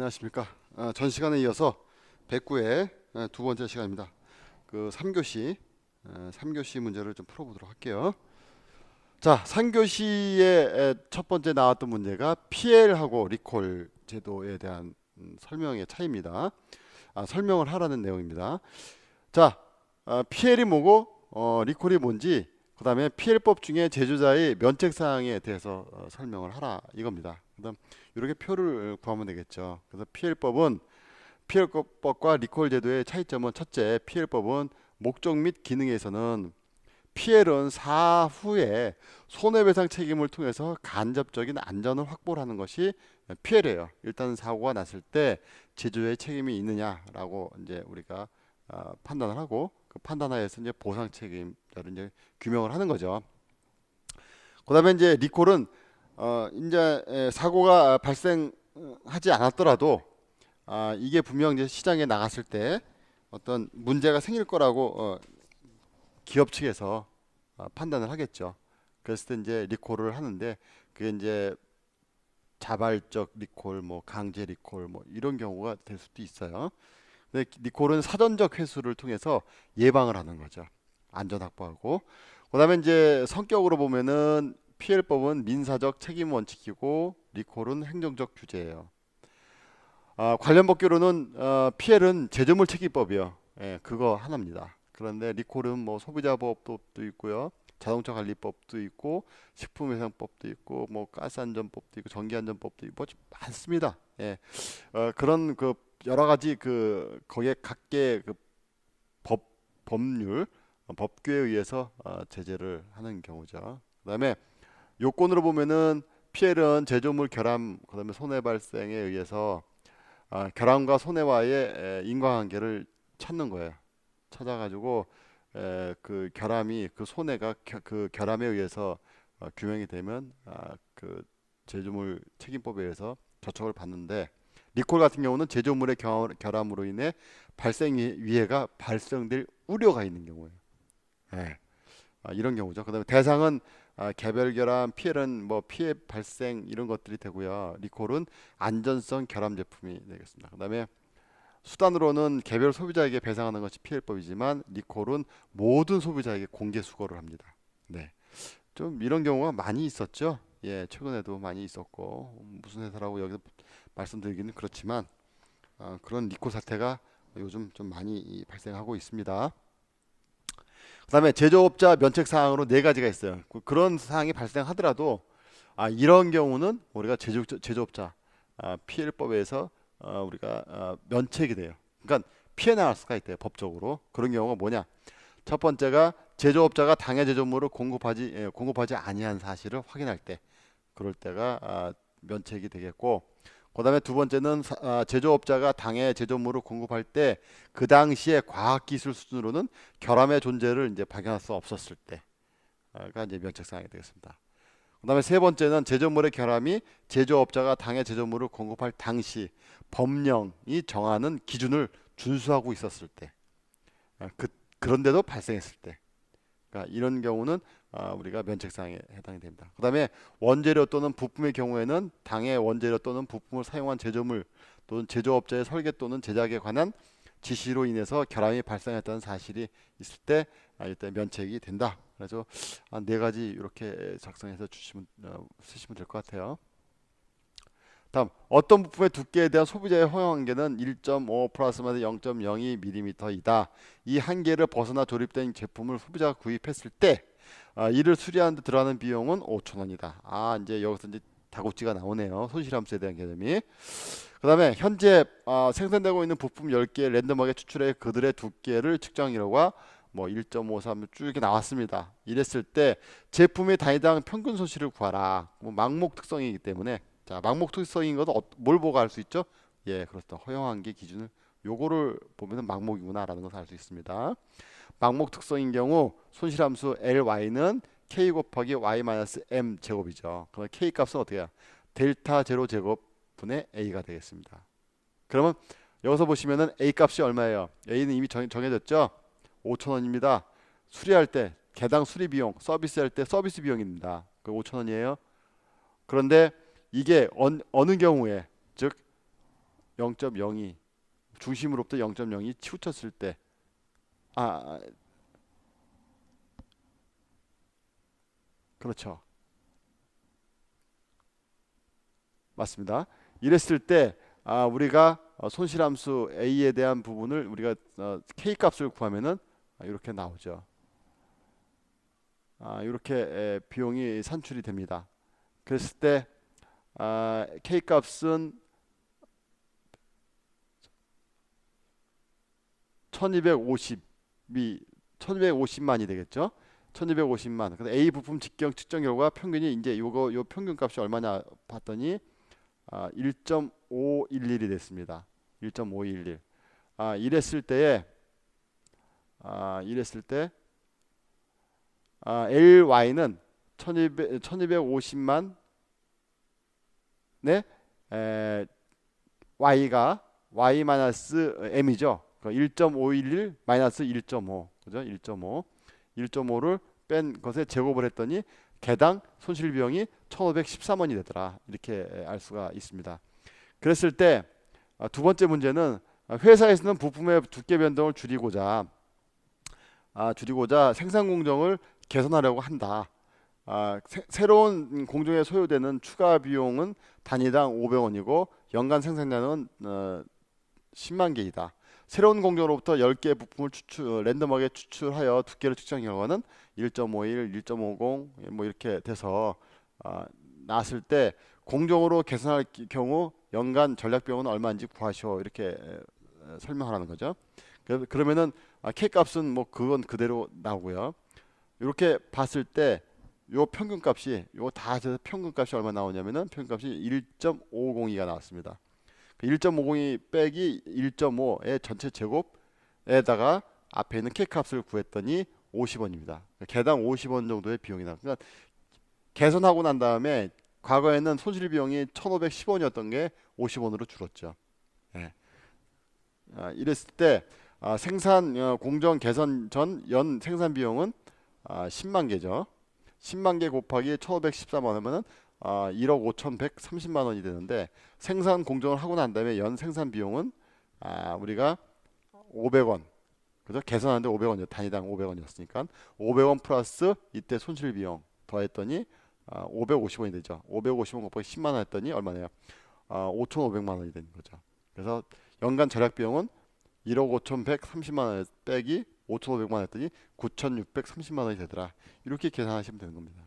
안녕하십니까. 전 시간에 이어서 109의 두 번째 시간입니다. 그 3교시 문제를 좀 풀어보도록 할게요. 자, 3교시의 첫 번째 나왔던 문제가 PL하고 리콜 제도에 대한 설명의 차이입니다. 설명을 하라는 내용입니다. 자, PL이 뭐고 리콜이 뭔지, 그 다음에 PL법 중에 제조자의 면책사항에 대해서 설명을 하라 이겁니다. 그다음 이렇게 표를 구하면 되겠죠. 그래서 PL법과 리콜 제도의 차이점은, 첫째, PL법은 목적 및 기능에서는 PL은 사후에 손해배상 책임을 통해서 간접적인 안전을 확보를 하는 것이 PL이에요. 일단 사고가 났을 때 제조자의 책임이 있느냐라고 이제 우리가 판단을 하고, 그 판단하에서 이제 보상 책임을 이제 규명을 하는 거죠. 그다음에 이제 리콜은 이제 사고가 발생하지 않았더라도 이게 분명 이제 시장에 나갔을 때 어떤 문제가 생길 거라고 기업 측에서 판단을 하겠죠. 그랬을 때 이제 리콜을 하는데, 그게 이제 자발적 리콜, 뭐 강제 리콜, 뭐 이런 경우가 될 수도 있어요. 근데 리콜은 사전적 회수를 통해서 예방을 하는 거죠. 안전 확보하고. 그다음에 이제 성격으로 보면은 PL법은 민사적 책임 원칙이고 리콜은 행정적 규제예요. 관련 법규로는 PL은 제조물 책임법이요. 예, 그거 하나입니다. 그런데 리콜은 뭐 소비자보호법도 있고요, 자동차 관리법도 있고, 식품위생법도 있고, 뭐 가스안전법도 있고, 전기안전법도 있고, 뭐 많습니다. 예, 그런 그 여러 가지 그 거기에 각계 그 법 법률 법규에 의해서 제재를 하는 경우죠. 그다음에 요건으로 보면은 PL은 제조물 결함, 그다음에 손해 발생에 의해서 결함과 손해와의 인과관계를 찾는 거예요. 찾아가지고 그 결함이, 그 손해가 그 결함에 의해서 규명이 되면 그 제조물 책임법에 의해서 저촉을 받는데, 리콜 같은 경우는 제조물의 결함으로 인해 발생 위해가 발생될 우려가 있는 경우예요. 예. 이런 경우죠. 그다음에 대상은 개별 결함, PL은 뭐 피해 발생 이런 것들이 되고요. 리콜은 안전성 결함 제품이 되겠습니다. 그다음에 수단으로는 개별 소비자에게 배상하는 것이 PL법이지만 리콜은 모든 소비자에게 공개 수거를 합니다. 네. 좀 이런 경우가 많이 있었죠. 예, 최근에도 많이 있었고, 무슨 회사라고 여기서 말씀드리기는 그렇지만 그런 리콜 사태가 요즘 좀 많이 발생하고 있습니다. 그다음에 제조업자 면책 사항으로 네 가지가 있어요. 그런 사항이 발생하더라도 이런 경우는 우리가 제조업자 피해법에서 우리가 면책이 돼요. 그러니까 피해 나갈 수가 있대요, 법적으로. 그런 경우가 뭐냐? 첫 번째가 제조업자가 당해 제조물을 공급하지 아니한 사실을 확인할 때, 그럴 때가 면책이 되겠고, 그다음에 두 번째는 제조업자가 당해 제조물을 공급할 때 그 당시에 과학기술 수준으로는 결함의 존재를 이제 발견할 수 없었을 때가 이제 면책 사항이 되겠습니다. 그다음에 세 번째는 제조물의 결함이 제조업자가 당해 제조물을 공급할 당시 법령이 정하는 기준을 준수하고 있었을 때, 그런데도 발생했을 때, 그러니까 이런 경우는 우리가 면책사항에 해당이 됩니다. 그 다음에 원재료 또는 부품의 경우에는 당해 원재료 또는 부품을 사용한 제조물 또는 제조업자의 설계 또는 제작에 관한 지시로 인해서 결함이 발생했다는 사실이 있을 때 이때 면책이 된다. 그래서 네 가지 이렇게 작성해서 쓰시면 될 것 같아요. 다음, 어떤 부품의 두께에 대한 소비자의 허용 한계는 1.5 플러스 마이너스 0.02mm이다. 이 한계를 벗어나 조립된 제품을 소비자가 구입했을 때 이를 수리하는 데 들어가는 비용은 5,000원이다. 이제 여기서 이제 다국지가 나오네요. 손실함수에 대한 개념이. 그 다음에 현재 생산되고 있는 부품 10개 랜덤하게 추출해 그들의 두께를 측정하려고 뭐 1.53 쭉 이렇게 나왔습니다. 이랬을 때 제품의 단위당 평균 손실을 구하라. 뭐 망목 특성이기 때문에, 자, 망목 특성인 것은 뭘 보고 알 수 있죠? 예, 그렇다. 허용한 게 기준을 요거를 보면은 망목이구나라는 것을 알 수 있습니다. 망목 특성인 경우 손실함수 ly는 k 곱하기 y-m 제곱이죠. 그러면 k 값은 어떻게 해요? 델타 제로 제곱 분의 a가 되겠습니다. 그러면 여기서 보시면은 a 값이 얼마예요? a는 이미 정해졌죠? 5,000원입니다. 수리할 때 개당 수리 비용, 서비스할 때 서비스 비용입니다. 그 5,000원이에요. 그런데 이게 어느 경우에, 즉 0.02 중심으로부터 0.02 치우쳤을 때 아, 그렇죠. 맞습니다. 이랬을 때 우리가 손실함수 a에 대한 부분을 우리가 k 값을 구하면은 이렇게 나오죠. 이렇게 비용이 산출이 됩니다. 그랬을 때 k 값은 1250이 1250만이 되겠죠. 1250만. 근데 A 부품 직경 측정 결과 평균이 이제 요 평균 값이 얼마냐 봤더니 1.511이 됐습니다. 1.511. 이랬을 때에 이랬을 때 LY는 1250만 네 Y가 Y 마이너스 M이죠. 1.511 마이너스 1.5 그죠? 1.5를 뺀 것에 제곱을 했더니 개당 손실 비용이 1,513원이 되더라. 이렇게 알 수가 있습니다. 그랬을 때 두 번째 문제는 회사에서는 부품의 두께 변동을 줄이고자 생산 공정을 개선하려고 한다. 새로운 공정에 소요되는 추가 비용은 단위당 500원이고 연간 생산량은 10만 개이다. 새로운 공정으로부터 10개의 부품을 랜덤하게 추출하여 두께를 측정한 결과는 1.51, 1.50 뭐 이렇게 돼서 나왔을 때 공정으로 개선할 경우 연간 전략 비용은 얼마인지 구하시오. 이렇게 설명하라는 거죠. 그러면은 K 값은 뭐 그건 그대로 나오고요. 이렇게 봤을 때 요 평균 값이 요거 다 해서 평균 값이 얼마 나오냐면은 평균 값이 1.502가 나왔습니다. 1.502 빼기 1.5의 전체 제곱에다가 앞에 있는 K 값을 구했더니 50원입니다. 개당 50원 정도의 비용이 나. 그러니까 개선하고 난 다음에 과거에는 손실 비용이 1,510원이었던 게 50원으로 줄었죠. 예. 이랬을 때 생산 공정 개선 전 연 생산 비용은 10만 개죠. 10만 개 곱하기 1,513원 하면은 1억 5,130만 원이 되는데 생산 공정을 하고 난 다음에 연 생산 비용은 우리가 500원 그죠? 개선하는데 500원이요. 단위당 500원이었으니까 500원 플러스 이때 손실 비용 더했더니 550원이 되죠. 550원 곱하기 10만 원 했더니 얼마네요? 5,500만 원이 되는 거죠. 그래서 연간 절약 비용은 1억 5,130만 원 빼기 5,500만 원 했더니 9,630만 원이 되더라. 이렇게 계산하시면 되는 겁니다.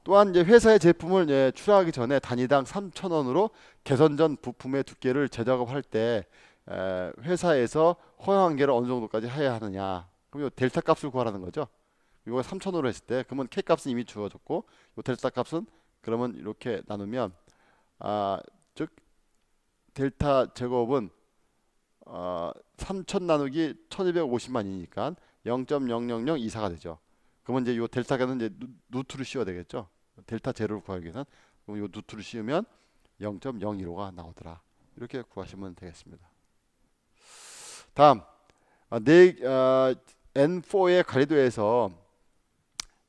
또한 이제 회사의 제품을 출하하기 전에 단위당 3,000원으로 개선 전 부품의 두께를 재작업할 때 회사에서 허용 한계를 어느 정도까지 해야 하느냐. 그럼 요 델타 값을 구하라는 거죠. 이거 3,000원으로 했을 때 그러면 K 값은 이미 주어졌고 요 델타 값은 그러면 이렇게 나누면 즉 델타 제곱은 3,000 나누기 1,250만이니까 0.00024가 되죠. 그러면 이제 요 델타가는 이제 루트를 씌워야 되겠죠. 델타 제로를 구하기 위해서는 그럼 요 루트를 씌우면 0.015가 나오더라. 이렇게 구하시면 되겠습니다. 다음 N4의 가리도에서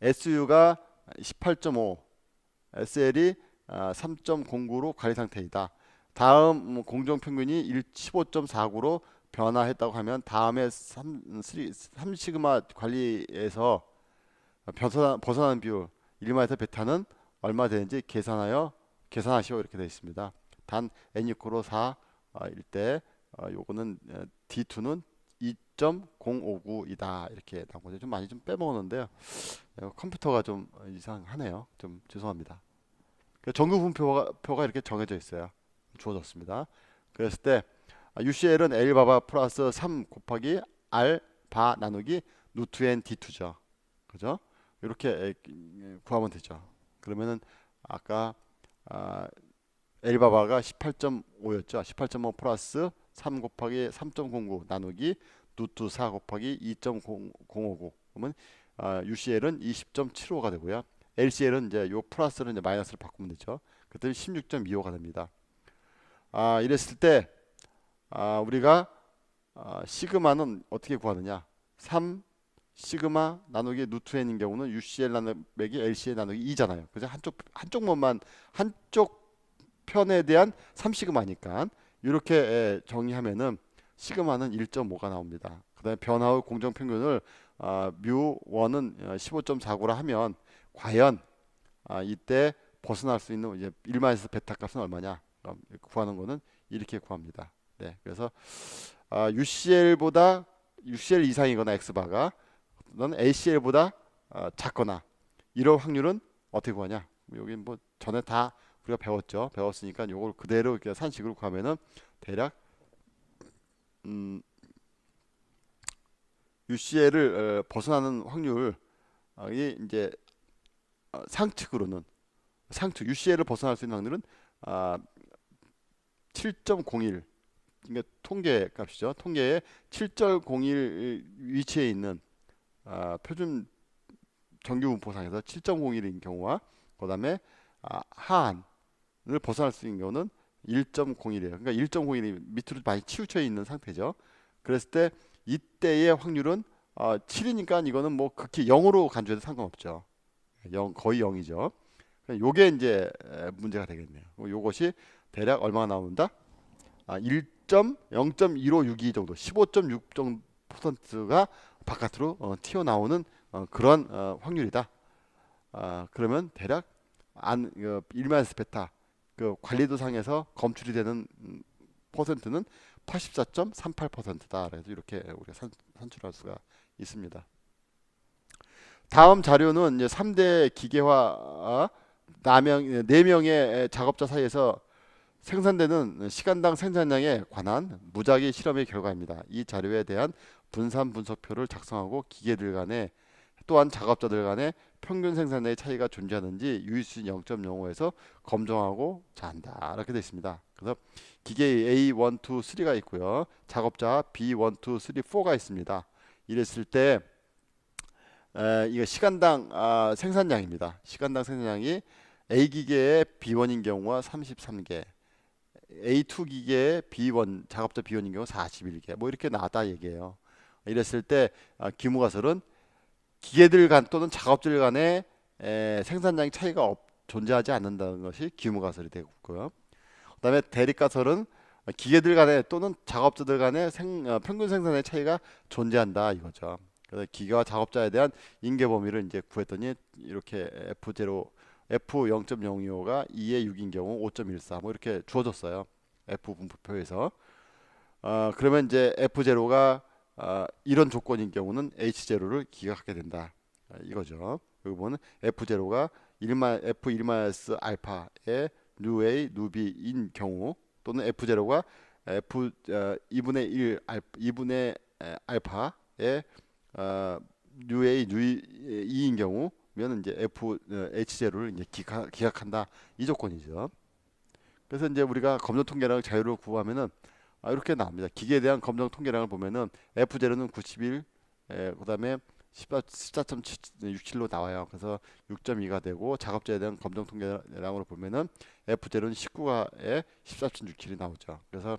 SU가 18.5, SL이 3.09로 가리 상태이다. 다음 공정 평균이 15.49로 변화했다고 하면 다음에 3시그마 관리에서 벗어난 비율 1마에서 베타는 얼마 되는지 계산하시오 이렇게 되어 있습니다. 단 N695 4일 때 요거는 D2는 2.059이다 이렇게 나오거든요. 좀 많이 좀 빼먹었는데요. 컴퓨터가 좀 이상하네요. 좀 죄송합니다. 정규 분표가 이렇게 정해져 있어요. 주어졌습니다. 그랬을 때 UCL은 L 바바 플러스 3 곱하기 R 바 나누기 루트 N D2죠. 그죠? 이렇게 구하면 되죠. 그러면은 아까 L 바바가 18.5였죠. 18.5 플러스 3 곱하기 3.09 나누기 루트 4 곱하기 2.059 그러면 UCL은 20.75가 되고요. LCL은 이제 요 플러스를 이제 마이너스를 바꾸면 되죠. 그때 16.25가 됩니다. 이랬을 때 우리가 시그마는 어떻게 구하느냐? 3 시그마 나누기 루트 n인 경우는 UCL 나누기 LCL 나누기 2잖아요. 그죠? 한쪽 면만 한쪽 편에 대한 3시그마니까 이렇게 정의하면은 시그마는 1.5가 나옵니다. 그 다음에 변화 후 공정평균을 뮤1은 15.49라 하면 과연 이때 벗어날 수 있는 이제 1마이너스 베타 값은 얼마냐 구하는 거는 이렇게 구합니다. 네, 그래서 UCL보다 UCL 이상이거나 X바가 또는 ACL보다 작거나 이런 확률은 어떻게 구하냐? 여기 뭐 전에 다 우리가 배웠으니까 요걸 그대로 이렇게 산식으로 구하면은 대략 UCL을 벗어나는 확률이 이제 상측으로는 UCL을 벗어날 수 있는 확률은 7.01 그러니까 통계 값이죠. 통계에 7.01 위치에 있는 표준 정규 분포상에서 7.01인 경우와 그다음에 하한을 벗어날 수 있는 경우는 1.01이에요. 그러니까 1.01이 밑으로 많이 치우쳐 있는 상태죠. 그랬을 때 이때의 확률은 7이니까 이거는 뭐 극히 0으로 간주해도 상관없죠. 거의 0이죠. 요게 이제 문제가 되겠네요. 요것이 대략 얼마가 나온다? 0.152 정도, 15.6%가 바깥으로 튀어나오는 그런 확률이다. 그러면 대략 1마이너스 베타 그 관리도상에서 검출이 되는 퍼센트는 84.38%다. 그래서 이렇게 우리가 산출할 수가 있습니다. 다음 자료는 이제 3대 기계화 4명의 작업자 사이에서 생산되는 시간당 생산량에 관한 무작위 실험의 결과입니다. 이 자료에 대한 분산 분석표를 작성하고 기계들 간에 또한 작업자들 간에 평균 생산량의 차이가 존재하는지 유의수준 0.05에서 검증하고 한다. 이렇게 되어 있습니다. 그래서 기계 A1, 2, 3가 있고요. 작업자 B1, 2, 3, 4가 있습니다. 이랬을 때 이거 시간당 생산량입니다. 시간당 생산량이 A 기계의 B1인 경우와 33개, A2 기계의 B1 작업자 B1인 경우 41개 뭐 이렇게 나왔다 얘기예요. 이랬을 때 기무가설은 기계들 간 또는 작업자들 간의 생산량의 차이가 존재하지 않는다는 것이 기무가설이 되고 있고요. 그 다음에 대립가설은 기계들 간의 또는 작업자들 간의 평균 생산의 차이가 존재한다 이거죠. 그래서 기계와 작업자에 대한 인계 범위를 이제 구했더니 이렇게 F0.025가 2의 6인 경우 5.14 뭐 이렇게 주어졌어요. F 분포표에서. 그러면 이제 F0가 이런 조건인 경우는 H0를 기각하게 된다. 이거죠. 여기 보면 F0가 F1 알파의 누A, 누B인 경우 또는 F0가 F 2분의 1 2분의 알파의 누A, 누E인 경우면 이제 H0를 이제 기각한다. 이 조건이죠. 그래서 이제 우리가 검정 통계량을 자유로 구하면은 이렇게 나옵니다. 기계에 대한 검정 통계량을 보면은 F0는 91, 그다음에 14.67로 나와요. 그래서 6.2가 되고 작업자에 대한 검정 통계량으로 보면은 F0는 19가에 14.67이 나오죠. 그래서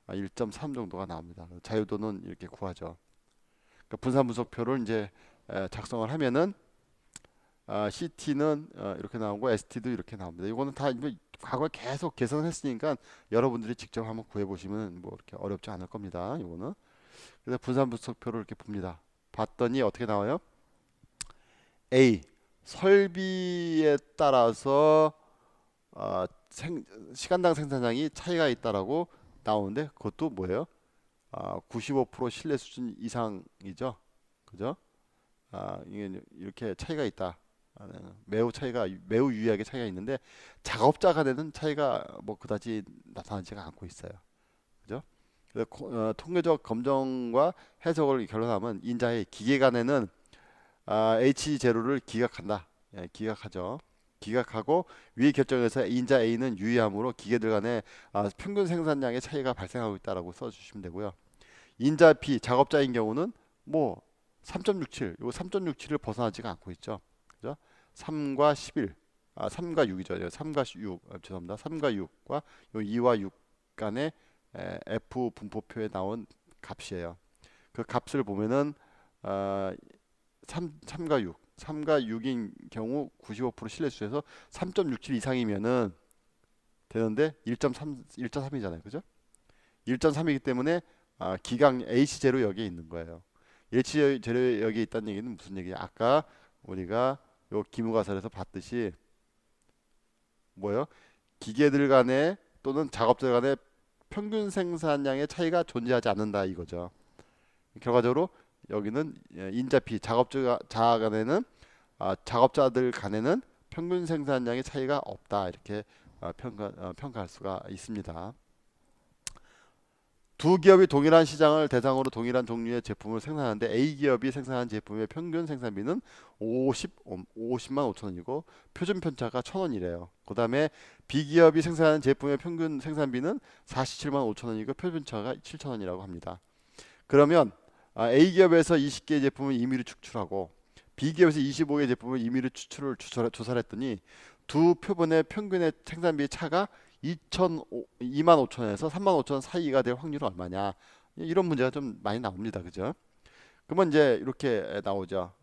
1.3 정도가 나옵니다. 자유도는 이렇게 구하죠. 그러니까 분산 분석표를 이제 작성을 하면은 CT는 이렇게 나오고 ST도 이렇게 나옵니다. 이거는 다 과거에 계속 계산했으니까 여러분들이 직접 한번 구해 보시면 뭐 이렇게 어렵지 않을 겁니다. 이거는 그래서 분산 분석표를 이렇게 봅니다. 봤더니 어떻게 나와요? A 설비에 따라서 시간당 생산량이 차이가 있다라고 나오는데 그것도 뭐예요? 95% 신뢰 수준 이상이죠. 그죠? 이게 이렇게 차이가 있다. 매우 유의하게 차이가 있는데 작업자 간에는 차이가 뭐 그다지 나타나지가 않고 있어요. 그죠? 그래서 통계적 검정과 해석을 결론하면 인자의 기계 간에는 H0를 기각한다. 예, 기각하죠. 기각하고 위의 결정에서 인자 A는 유의함으로 기계들 간에 평균 생산량의 차이가 발생하고 있다라고 써주시면 되고요. 인자 B 작업자인 경우는 뭐 3.67, 요 3.67을 벗어나지가 않고 있죠. 그죠? 3과 11, 3과 6이죠. 3과 6, 죄송합니다. 3과 6과 요 2와 6 간의 F 분포표에 나온 값이에요. 그 값을 보면은 3과 6, 3과 6인 경우 95% 신뢰수에서 3.67 이상이면은 되는데 1.3이잖아요. 그죠? 1.3이기 때문에 기강 H0 여기에 있는 거예요. H0 여기에 있다는 얘기는 무슨 얘기야? 아까 우리가 요 기무가설에서 봤듯이 뭐요? 기계들 간의 또는 작업자 간의 평균 생산량의 차이가 존재하지 않는다 이거죠. 결과적으로 여기는 인자피 작업자 간에는 작업자들 간에는 평균 생산량의 차이가 없다 이렇게 평가할 수가 있습니다. 두 기업이 동일한 시장을 대상으로 동일한 종류의 제품을 생산하는데 A 기업이 생산한 제품의 평균 생산비는 50만 5천 원이고 표준 편차가 1,000원이래요. 그 다음에 B 기업이 생산한 제품의 평균 생산비는 47만 5천 원이고 표준 편차가 7천 원이라고 합니다. 그러면 A 기업에서 20개의 제품을 임의로 추출하고 B 기업에서 25개의 제품을 임의로 조사를 했더니 두 표본의 평균의 생산비 차가 2만 5천 원에서 3만 5천 원 사이가 될 확률은 얼마냐? 이런 문제가 좀 많이 나옵니다. 그죠? 그러면 이제 이렇게 나오죠.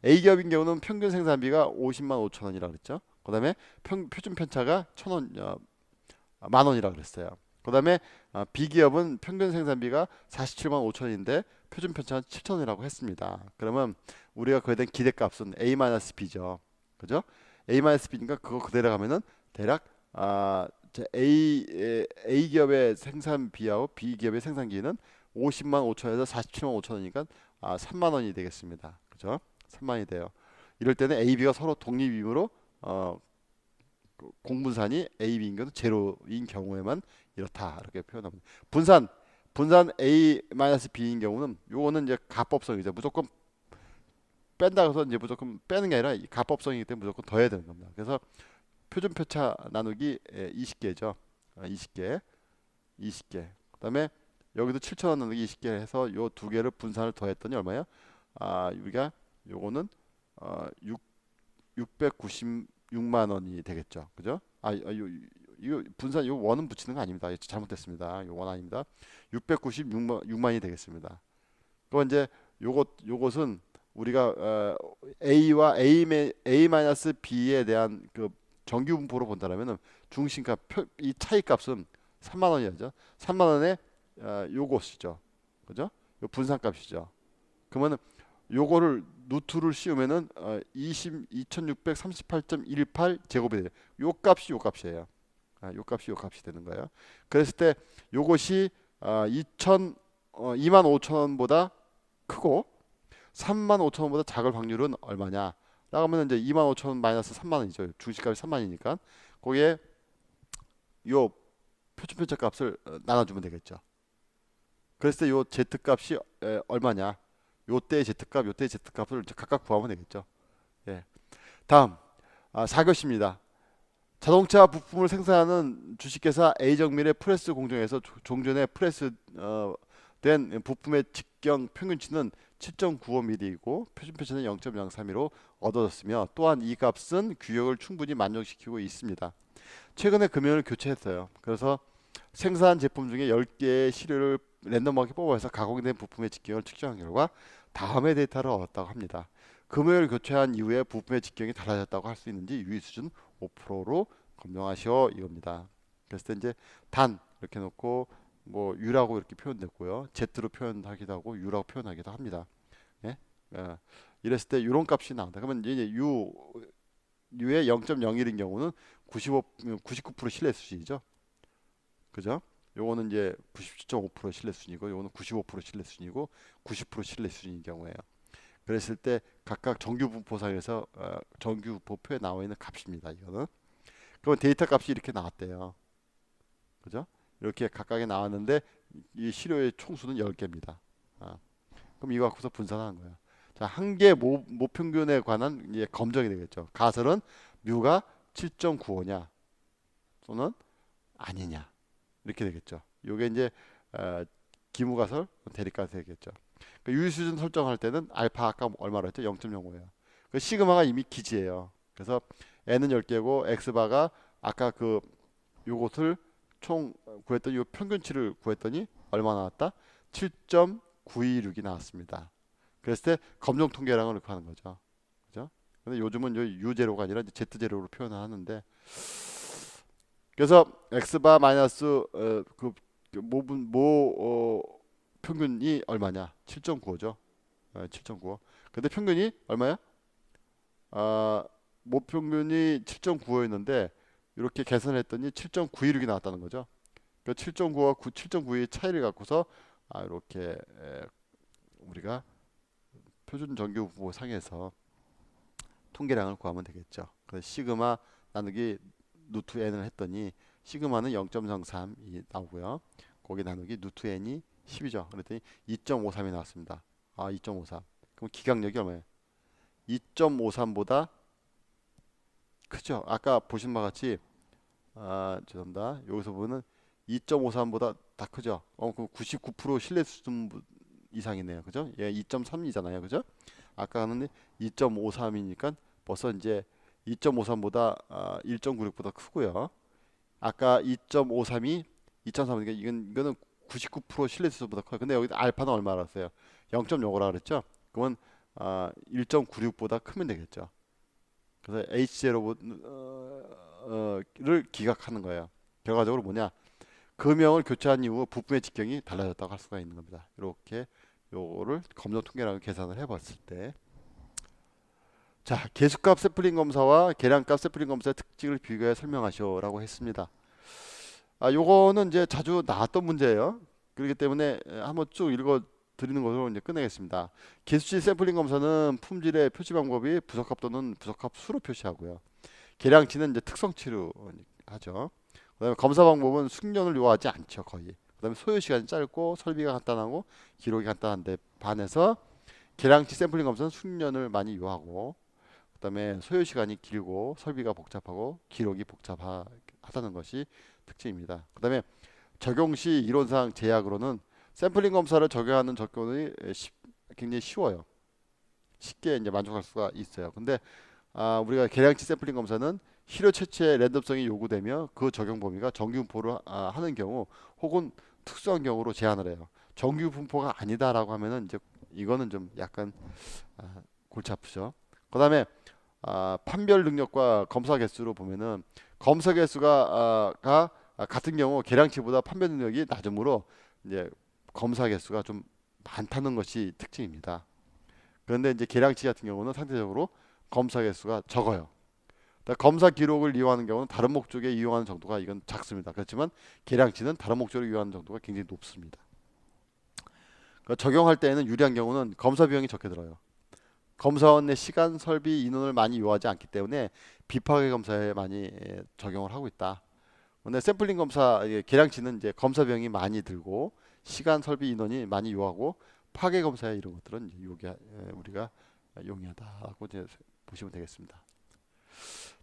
A 기업인 경우는 평균 생산비가 50만 5천 원이라 그랬죠. 그다음에 표준 편차가 1,000원, 만 원이라 그랬어요. 그다음에 B 기업은 평균 생산비가 47만 5천 원인데 표준 편차는 7천 원이라고 했습니다. 그러면 우리가 그에 대한 기대값은 A-B죠. 그죠? A-B니까 그거 그대로 가면은 대략 A 기업의 생산비하고 B 기업의 생산기는 50만 5천에서 47만 5천 원이니까 3만 원이 되겠습니다. 그죠? 3만 원이 돼요. 이럴 때는 A, B가 서로 독립이므로 공분산이 A, B인 경우 제로인 경우에만 이렇다 이렇게 표현합니다. 분산 A-B인 경우는 요거는 이제 가법성이죠. 무조건 뺀다 해서 이제 무조건 빼는 게 아니라 가법성이기 때문에 무조건 더해야 되는 겁니다. 그래서 표준 표차 나누기 20개죠. 20개. 20개. 그다음에 여기도 7,000원 나누기 20개 해서 요 두 개를 분산을 더했더니 얼마예요? 우리가 요거는 696만 원이 되겠죠. 그죠? 이거 분산 요 원은 붙이는 거 아닙니다. 잘못됐습니다. 요 원 아닙니다. 696만이 되겠습니다. 그럼 이제 요것은 우리가 A와 A-B에 대한 그 정규 분포로 본다면은 중심값 이 차이값은 3만 원이죠. 3만 원에 요것이죠. 그죠? 요 분산값이죠. 그러면은 요거를 루트를 씌우면은 2638.18 제곱이 돼요. 요 값이에요. 요 값이 되는 거예요. 그랬을 때 요것이 2만 5천 원보다 크고 3만 5천 원보다 작을 확률은 얼마냐? 라고 하면 이제 2만 5천 원 마이너스 3만 원이죠. 중시값이 3만이니까 거기에 요 표준편차 값을 나눠주면 되겠죠. 그랬을 때 요 z 값이 얼마냐? 요때 z 값, 요때 z 값을 각각 구하면 되겠죠. 예. 다음 4교시입니다. 자동차 부품을 생산하는 주식회사 A정밀의 프레스 공정에서 종전에 프레스 된 부품의 직경 평균치는 7.95mm이고 표준 편차는 0.03mm로 얻어졌으며 또한 이 값은 규격을 충분히 만족시키고 있습니다. 최근에 금연을 교체했어요. 그래서 생산 제품 중에 10개의 시료를 랜덤하게 뽑아서 가공된 부품의 직경을 측정한 결과 다음의 데이터를 얻었다고 합니다. 금요일 교체한 이후에 부품의 직경이 달라졌다고 할 수 있는지 유의 수준 5%로 검증하시오 이겁니다. 그래서 이제 단 이렇게 놓고 뭐 U라고 이렇게 표현됐고요. Z로 표현하기도 하고 U라고 표현하기도 합니다. 예? 이랬을 때 이런 값이 나온다. 그러면 이제 U의 0.01인 경우는 99% 신뢰 수준이죠. 그죠? 요거는 이제 97.5% 신뢰 수준이고 요거는 95% 신뢰 수준이고 90% 신뢰 수준인 경우에요. 그랬을 때 각각 정규 분포상에서 정규 분포에 나와 있는 값입니다. 이거는. 그럼 데이터 값이 이렇게 나왔대요. 그죠? 이렇게 각각에 나왔는데 이 시료의 총수는 10개입니다. 그럼 이거 갖고서 분산하는 거예요. 자, 한 개 모평균에 관한 이제 검정이 되겠죠. 가설은 뮤가 7.95냐 또는 아니냐 이렇게 되겠죠. 이게 이제 기무가설, 대립가설 되겠죠. 그 유의수준 설정할 때는 알파 아까 얼마로 했죠? 0.05예요. 그 시그마가 이미 기지예요. 그래서 n은 10개고 x바가 아까 그 요것을 총 구했더니 요 평균치를 구했더니 얼마 나왔다? 7.926이 나왔습니다. 그랬을 때 검정 통계량을 이렇게 하는 거죠. 그죠? 근데 요즘은 요 U 제로가 아니라 Z 제로로 표현을 하는데 그래서 x바 마이너스 모 평균이 얼마냐? 7.95죠. 7.95. 근데 평균이 얼마야? 모 평균이 7.95였는데 이렇게 계산했더니 7.916이 나왔다는 거죠. 그 7.9와 7.92의 차이를 갖고서 이렇게 우리가 표준 정규분포 상에서 통계량을 구하면 되겠죠. 그래서 시그마 나누기 루트 n을 했더니 시그마는 0.03이 나오고요. 거기 나누기 루트 n이 10이죠. 그랬더니 2.53이 나왔습니다. 2.53. 그럼 기각력이 얼마예요? 2.53보다 크죠. 아까 보신 바와 같이 죄송합니다. 여기서 보면 2.53보다 다 크죠. 그럼 99% 신뢰 수준 이상이네요. 그죠? 얘 2.3이잖아요. 그죠? 아까는 2.53이니까 벌써 이제 2.53보다 1.96보다 크고요. 아까 2.53이 2.3이니까 이거는 99% 신뢰 수준보다 커요. 근데 여기 알파는 얼마 알았어요? 0.05라 그랬죠? 그러면 1.96보다 크면 되겠죠. 그래서 H0를 기각하는 거예요. 결과적으로 뭐냐? 금형을 교체한 이후 부품의 직경이 달라졌다고 할 수가 있는 겁니다. 이렇게 요거를 검정 통계라고 계산을 해봤을 때, 자, 계수값 세플링 검사와 계량값 세플링 검사의 특징을 비교해 설명하시오라고 했습니다. 요거는 이제 자주 나왔던 문제예요. 그렇기 때문에 한번 쭉 읽어 드리는 것으로 이제 끝내겠습니다. 계수치 샘플링 검사는 품질의 표시 방법이 부속합 또는 부속합 수로 표시하고요. 계량치는 이제 특성치로 하죠. 그다음에 검사 방법은 숙련을 요하지 않죠, 거의. 그다음에 소요 시간이 짧고 설비가 간단하고 기록이 간단한데 반해서 계량치 샘플링 검사는 숙련을 많이 요하고 그다음에 소요 시간이 길고 설비가 복잡하고 기록이 복잡하다는 것이 특징입니다. 그다음에 적용 시 이론상 제약으로는 샘플링 검사를 적용하는 접근이 굉장히 쉬워요. 쉽게 이제 만족할 수가 있어요. 근데 우리가 계량치 샘플링 검사는 시료 채취의 랜덤성이 요구되며 그 적용 범위가 정규분포를 하는 경우 혹은 특수한 경우로 제한을 해요. 정규분포가 아니다라고 하면은 이제 이거는 좀 약간 골치 아프죠. 그다음에 판별 능력과 검사 개수로 보면은 검사 개수가 같은 경우 계량치보다 판별 능력이 낮으므로 이제 검사 개수가 좀 많다는 것이 특징입니다. 그런데 이제 계량치 같은 경우는 상대적으로 검사 개수가 적어요. 검사 기록을 이용하는 경우는 다른 목적에 이용하는 정도가 이건 작습니다. 그렇지만 계량치는 다른 목적으로 이용하는 정도가 굉장히 높습니다. 그러니까 적용할 때에는 유리한 경우는 검사 비용이 적게 들어요. 검사원 내 시간, 설비, 인원을 많이 요하지 않기 때문에 비파괴 검사에 많이 적용을 하고 있다. 근데 샘플링 검사 계량치는 이제 검사 비용이 많이 들고 시간, 설비, 인원이 많이 요하고 파괴 검사에 이런 것들은 우리가 용이하다고 이제 보시면 되겠습니다.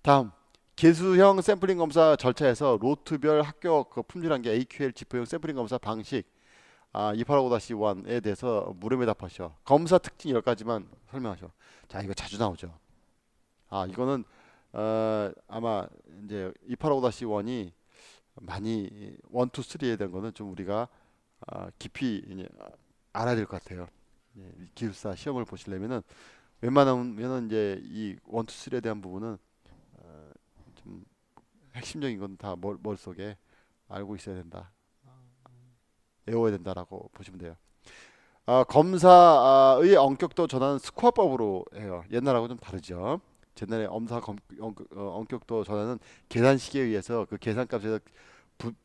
다음 개수형 샘플링 검사 절차에서 로트별 합격 품질 한계 AQL 지표형 샘플링 검사 방식 285-1에 대해서 물음에 답하셔. 검사 특징 10가지만 설명하셔. 자, 이거 자주 나오죠. 이거는 아마 이제 285-1이 많이 1, 2, 3에 대한 거는 좀 우리가 깊이 이제 알아야 될 것 같아요. 기술사 시험을 보시려면은 웬만하면은 이제 이 1, 2, 3에 대한 부분은 좀 핵심적인 건 다 머릿속에 알고 있어야 된다. 외워야 된다라고 보시면 돼요. 검사의 엄격도 전환은 스코어법으로 해요. 옛날하고 좀 다르죠. 옛날에 엄격도 전환은 계산식에 의해서 그 계산값에서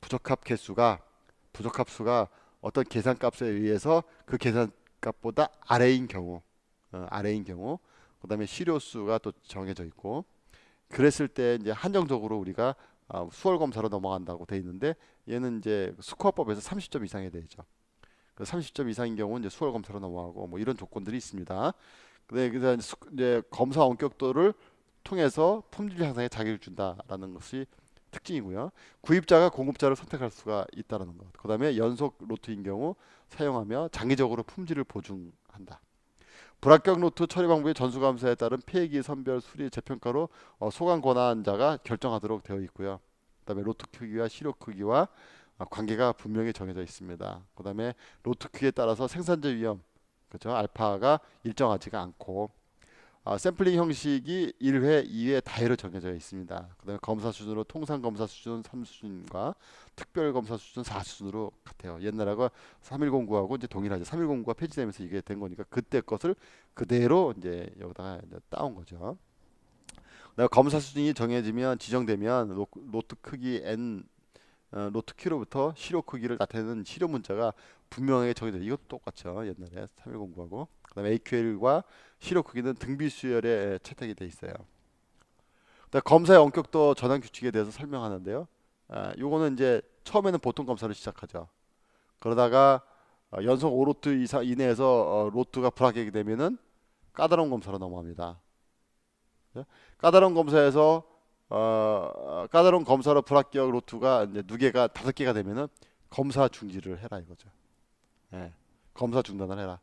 부적합 수가 어떤 계산값에 의해서 그 계산값보다 아래인 경우, 그다음에 시료수가 또 정해져 있고, 그랬을 때 이제 한정적으로 우리가 수월 검사로 넘어간다고 돼 있는데 얘는 이제 스코어법에서 30점 이상이 되죠. 그 30점 이상인 경우는 이제 수월 검사로 넘어가고 뭐 이런 조건들이 있습니다. 그래서 이제 검사 엄격도를 통해서 품질 향상에 자기를 준다라는 것이 특징이고요. 구입자가 공급자를 선택할 수가 있다는 것. 그다음에 연속 로트인 경우 사용하며 장기적으로 품질을 보증한다. 불합격 로트 처리 방법의 전수감사에 따른 폐기, 선별, 수리, 재평가로 소관 권한자가 결정하도록 되어 있고요. 그다음에 로트 크기와 시료 크기와 관계가 분명히 정해져 있습니다. 그다음에 로트 크기에 따라서 생산자 위험, 그렇죠? 알파가 일정하지가 않고 샘플링 형식이 1회, 2회 다회로 정해져 있습니다. 그다음에 검사 수준으로 통상 검사 수준 3수준과 특별 검사 수준 4수준으로 같아요. 옛날하고 3109하고 이제 동일하죠. 3109가 폐지되면서 이게 된 거니까 그때 것을 그대로 이제 여기다가 이제 따온 거죠. 그다음에 검사 수준이 정해지면 지정되면 노트 크기 n 노트 Q로부터 시료 크기를 나타내는 시료 문자가 분명하게 정해져. 이것도 똑같죠. 옛날에 3109하고. 그다음에 AQL과 시료 크기는 등비 수열에 채택이 돼 있어요. 그다음 검사의 원격도 전환 규칙에 대해서 설명하는데요. 요거는 이제 처음에는 보통 검사를 시작하죠. 그러다가 연속 5로트 이상 이내에서 로트가 불합격이 되면은 까다로운 검사로 넘어갑니다. 예? 까다로운 검사에서 까다로운 검사로 불합격 로트가 이제 누계가 5개가 되면은 검사 중지를 해라 이거죠. 예. 검사 중단을 해라.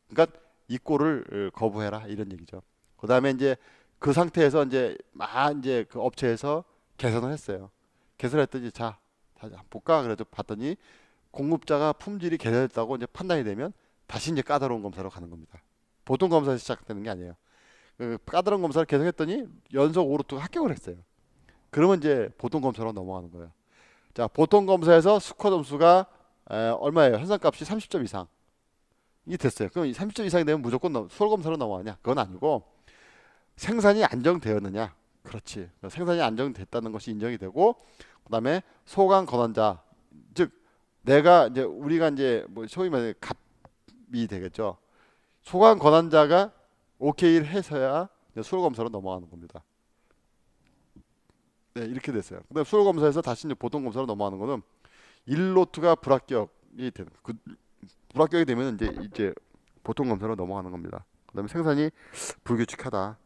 그러니까 입고를 거부해라 이런 얘기죠. 그다음에 이제 그 상태에서 이제 그 업체에서 개선을 했어요. 개선했더니 자, 다시 한번 볼까 그래도 봤더니 공급자가 품질이 개선했다고 이제 판단이 되면 다시 이제 까다로운 검사로 가는 겁니다. 보통 검사에서 시작되는 게 아니에요. 그 까다로운 검사를 계속했더니 연속 5루트가 합격을 했어요. 그러면 이제 보통 검사로 넘어가는 거예요. 자, 보통 검사에서 스코어 점수가 얼마예요? 현상값이 30점 이상. 이 됐어요. 그럼 30점 이상이 되면 무조건 수월 검사로 넘어가냐? 그건 아니고 생산이 안정되었느냐? 그렇지. 생산이 안정됐다는 것이 인정이 되고 그다음에 소관 권한자, 즉 내가 이제 우리가 이제 뭐 소위 말해 갑이 되겠죠. 소관 권한자가 오케이를 해서야 수월 검사로 넘어가는 겁니다. 네, 이렇게 됐어요. 그다음 수월 검사에서 다시 이제 보통 검사로 넘어가는 거는 1로트가 불합격이 되는 그 불합격이 되면 이제 보통 검사로 넘어가는 겁니다. 그다음에 생산이 불규칙하다,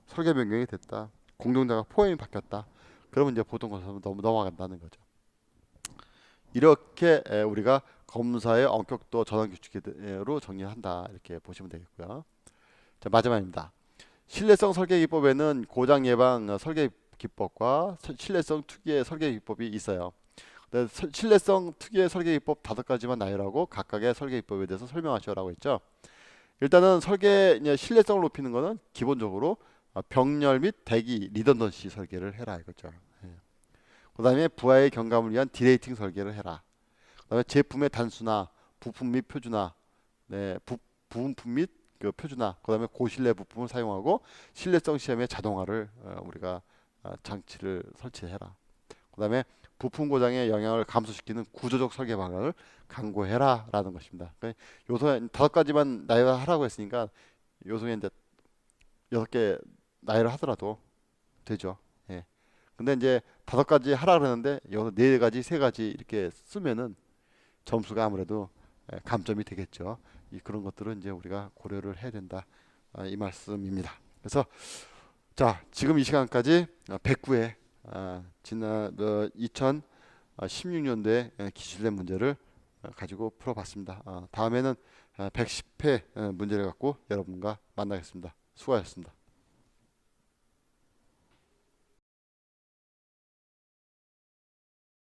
설계 변경이 됐다, 공정자가 포함이 바뀌었다. 그러면 이제 보통 검사로 넘어간다는 거죠. 이렇게 우리가 검사의 엄격도 전환 규칙으로 정리한다 이렇게 보시면 되겠고요. 자, 마지막입니다. 신뢰성 설계 기법에는 고장 예방 설계 기법과 신뢰성 특유의 설계 기법이 있어요. 신뢰성 특유의 설계 기법 5가지만 나열하고 각각의 설계 기법에 대해서 설명하시오라고 했죠. 일단은 설계 신뢰성을 높이는 것은 기본적으로 병렬 및 대기 리던던시 설계를 해라 이거죠. 그 다음에 부하의 경감을 위한 디레이팅 설계를 해라. 그 다음에 제품의 단수나 부품 및 표준화, 부품 및 그 표준화, 그 다음에 고신뢰 부품을 사용하고 신뢰성 시험의 자동화를 우리가 장치를 설치해라. 그 다음에 부품 고장의 영향을 감소시키는 구조적 설계 방안을 강구해라 라는 것입니다. 그러니까 요소 5가지만 나열하라고 했으니까 요소에 이제 6개 나열을 하더라도 되죠. 예. 근데 이제 5가지 하라 그러는데 여기서 4가지, 3가지 이렇게 쓰면은 점수가 아무래도 감점이 되겠죠. 그런 것들은 이제 우리가 고려를 해야 된다. 이 말씀입니다. 그래서 자, 지금 이 시간까지 109회 지난 2016년도에 기출된 문제를 가지고 풀어봤습니다. 다음에는 110회 문제를 갖고 여러분과 만나겠습니다. 수고하셨습니다.